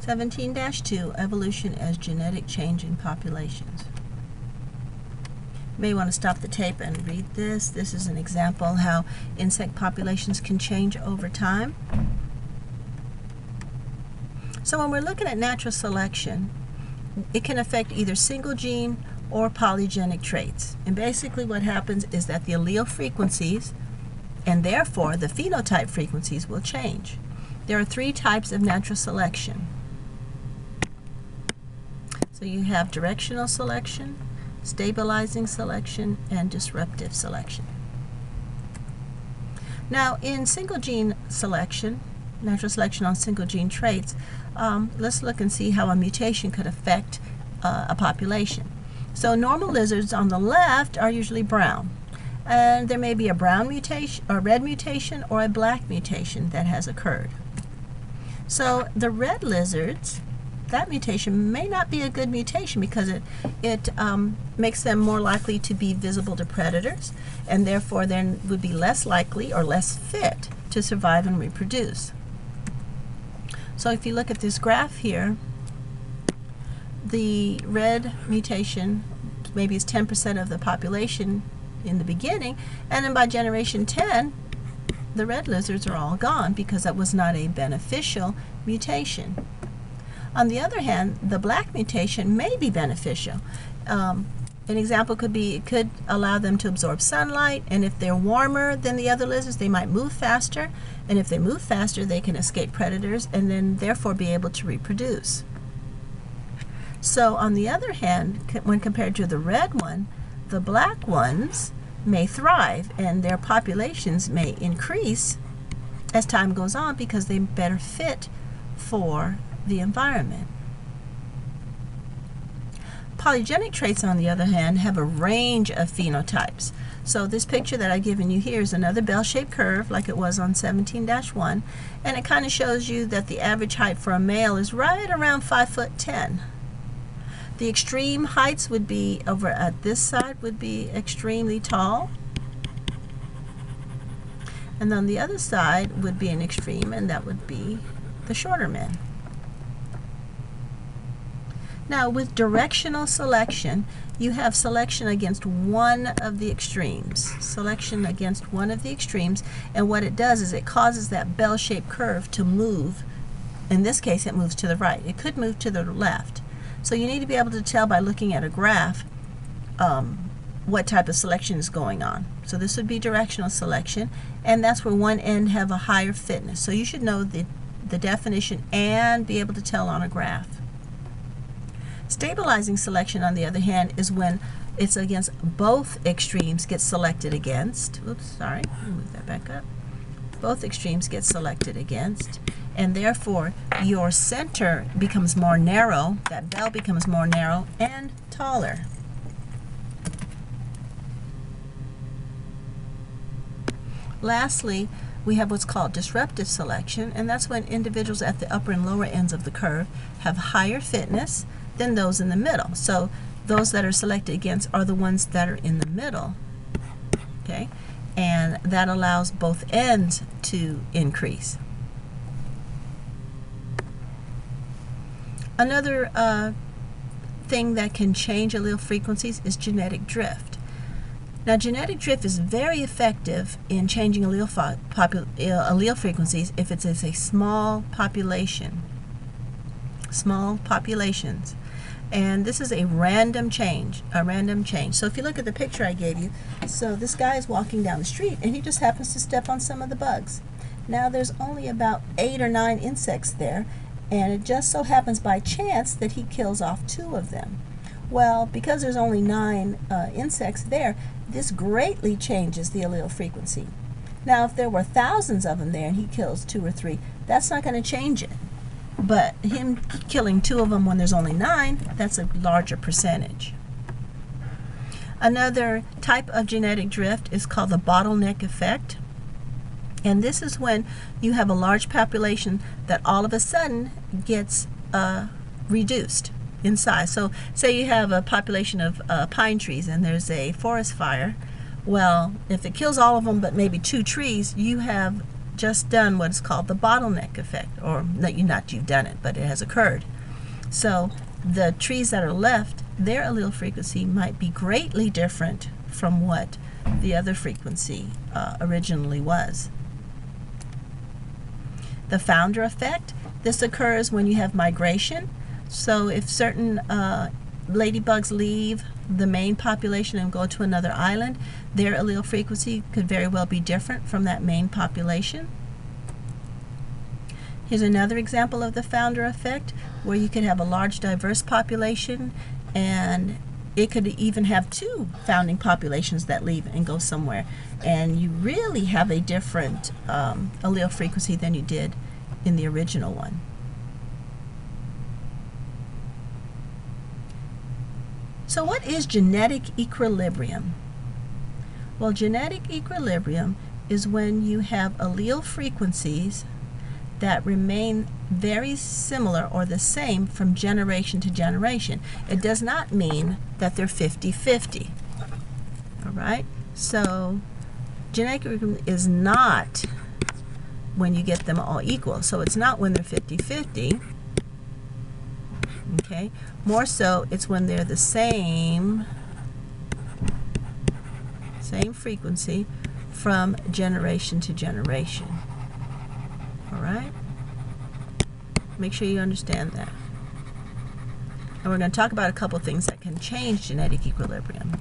17-2, evolution as genetic change in populations. You may want to stop the tape and read this. This is an example how insect populations can change over time. So when we're looking at natural selection, it can affect either single gene or polygenic traits. And basically what happens is that the allele frequencies and therefore the phenotype frequencies will change. There are three types of natural selection. So you have directional selection, stabilizing selection, and disruptive selection. Now in single gene selection, natural selection on single gene traits, let's look and see how a mutation could affect a population. So normal lizards on the left are usually brown, and there may be a brown mutation, or red mutation, or a black mutation that has occurred. So the red lizards, that mutation may not be a good mutation because it makes them more likely to be visible to predators, and therefore then would be less likely or less fit to survive and reproduce. So if you look at this graph here, the red mutation maybe is 10% of the population in the beginning, and then by generation 10, the red lizards are all gone because that was not a beneficial mutation. On the other hand, the black mutation may be beneficial. An example could be it could allow them to absorb sunlight, and if they're warmer than the other lizards, they might move faster, and if they move faster, they can escape predators and then therefore be able to reproduce. So on the other hand, when compared to the red one, the black ones may thrive and their populations may increase as time goes on because they're better fit for the environment. Polygenic traits, on the other hand, have a range of phenotypes. So this picture that I've given you here is another bell-shaped curve like it was on 17-1, and it kind of shows you that the average height for a male is right around 5'10". The extreme heights would be over at this side would be extremely tall, and on the other side would be an extreme, and that would be the shorter men. Now with directional selection, you have selection against one of the extremes. Selection against one of the extremes, and what it does is it causes that bell-shaped curve to move. In this case, it moves to the right. It could move to the left. So you need to be able to tell by looking at a graph what type of selection is going on. So this would be directional selection, and that's where one end have a higher fitness. So you should know the definition and be able to tell on a graph. Stabilizing selection, on the other hand, is when it's against both extremes get selected against. Oops, sorry, move that back up. Both extremes get selected against, and therefore your center becomes more narrow, that bell becomes more narrow and taller. Lastly, we have what's called disruptive selection, and that's when individuals at the upper and lower ends of the curve have higher fitness than those in the middle. So those that are selected against are the ones that are in the middle, okay? And that allows both ends to increase. Another thing that can change allele frequencies is genetic drift. Now genetic drift is very effective in changing allele frequencies if it's a small population, small populations. And this is a random change, So if you look at the picture I gave you, so this guy is walking down the street and he just happens to step on some of the bugs. Now there's only about 8 or 9 insects there, and it just so happens by chance that he kills off 2 of them. Well, because there's only 9 insects there, this greatly changes the allele frequency. Now if there were thousands of them there and he kills 2 or 3, that's not going to change it. But him killing 2 of them when there's only 9, that's a larger percentage. Another type of genetic drift is called the bottleneck effect. And this is when you have a large population that all of a sudden gets reduced in size. So say you have a population of pine trees and there's a forest fire. Well, if it kills all of them but maybe 2 trees, you have just done what is called the bottleneck effect, or not you've done it, but it has occurred. So the trees that are left, their allele frequency might be greatly different from what the other frequency originally was. The founder effect, this occurs when you have migration. So if certain ladybugs leave the main population and go to another island, their allele frequency could very well be different from that main population. Here's another example of the founder effect, where you could have a large diverse population, and it could even have two founding populations that leave and go somewhere, and you really have a different allele frequency than you did in the original one. So what is genetic equilibrium? Well, genetic equilibrium is when you have allele frequencies that remain very similar or the same from generation to generation. It does not mean that they're 50-50. All right? So genetic equilibrium is not when you get them all equal. So it's not when they're 50-50. Okay? More so, it's when they're the same frequency from generation to generation. All right? Make sure you understand that. And we're going to talk about a couple things that can change genetic equilibrium.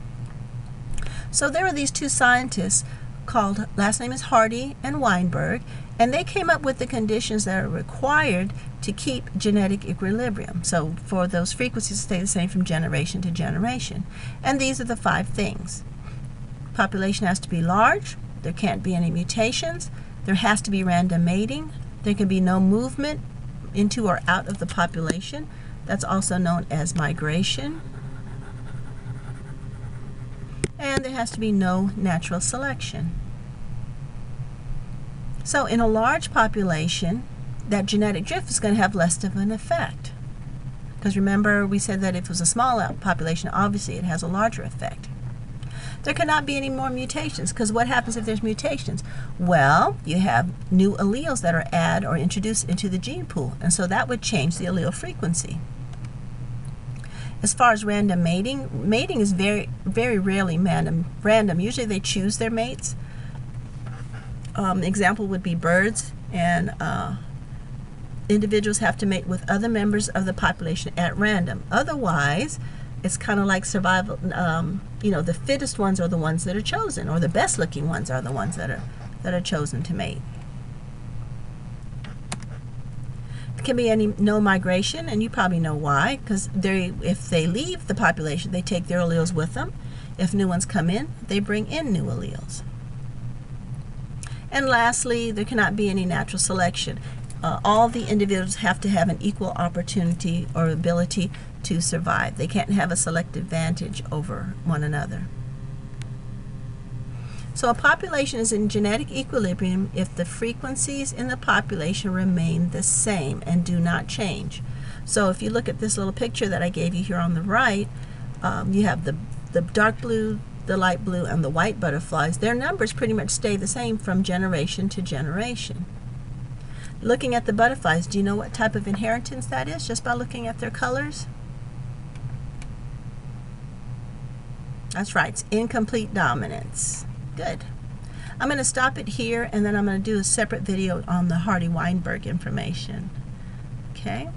So there are these two scientists called, last name is Hardy and Weinberg, and they came up with the conditions that are required to keep genetic equilibrium. So for those frequencies to stay the same from generation to generation. And these are the 5 things. Population has to be large. There can't be any mutations. There has to be random mating. There can be no movement into or out of the population. That's also known as migration. And there has to be no natural selection. So in a large population, that genetic drift is going to have less of an effect. Because remember, we said that if it was a small population, obviously it has a larger effect. There cannot be any more mutations, because what happens if there's mutations? Well, you have new alleles that are added or introduced into the gene pool, and so that would change the allele frequency. As far as random mating, mating is very, very rarely random. Usually they choose their mates. Example would be birds, and individuals have to mate with other members of the population at random. Otherwise, it's kind of like survival. The fittest ones are the ones that are chosen, or the best looking ones are the ones that are chosen to mate. There can be no migration, and you probably know why, because if they leave the population, they take their alleles with them. If new ones come in, they bring in new alleles. And lastly, there cannot be any natural selection. All the individuals have to have an equal opportunity or ability to survive. They can't have a selective advantage over one another. So a population is in genetic equilibrium if the frequencies in the population remain the same and do not change. So if you look at this little picture that I gave you here on the right, you have the dark blue, the light blue, and the white butterflies. Their numbers pretty much stay the same from generation to generation. Looking at the butterflies, do you know what type of inheritance that is just by looking at their colors? That's right, it's incomplete dominance. Good. I'm going to stop it here, and then I'm going to do a separate video on the Hardy-Weinberg information. Okay?